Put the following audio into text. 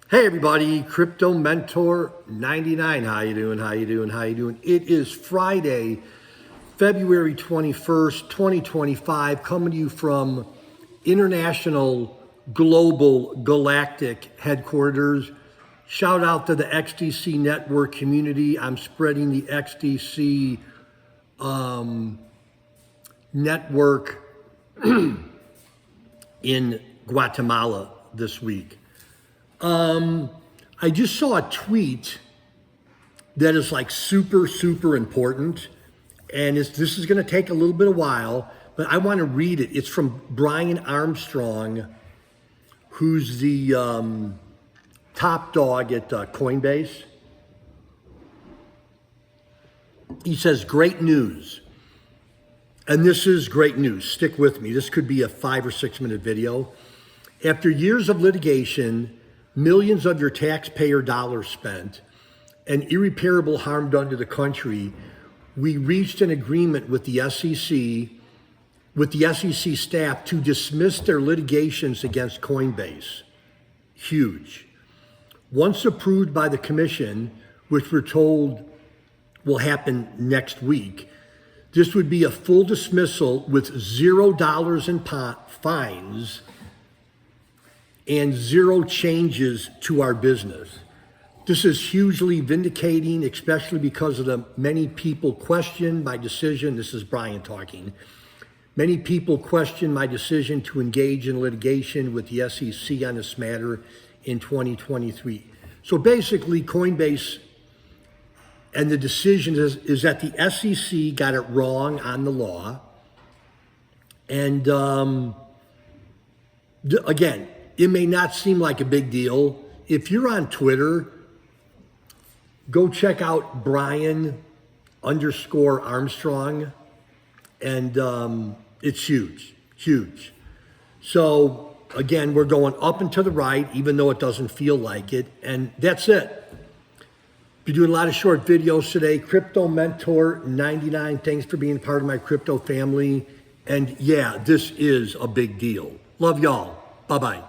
Hey everybody, Crypto Mentor 99. How you doing? How you doing? How you doing? It is Friday, February 21st, 2025, coming to you from international, global, galactic headquarters. Shout out to the XDC Network community. I'm spreading the XDC network in Guatemala this week. I just saw a tweet that is like super important, and this is going to take a little bit of while, but I want to read it. It's from Brian Armstrong, who's the top dog at Coinbase. He says, great news. And this is great news. Stick with me. This could be a 5 or 6 minute video. After years of litigation, millions of your taxpayer dollars spent, and irreparable harm done to the country, we reached an agreement with the SEC staff to dismiss their litigations against Coinbase. Huge. Once approved by the commission, which we're told will happen next week, this would be a full dismissal with $0 in fines and zero changes to our business. This is hugely vindicating, especially because of the many people question my decision. This is Brian talking. Many people question my decision to engage in litigation with the SEC on this matter in 2023. So basically, Coinbase and the decision is that the SEC got it wrong on the law. And again, it may not seem like a big deal. If you're on Twitter, go check out Brian_Armstrong, and it's huge. So again, we're going up and to the right, even though it doesn't feel like it, and that's it. Been doing a lot of short videos today. Crypto Mentor 99, thanks for being part of my crypto family. And yeah, this is a big deal. Love y'all. Bye-bye.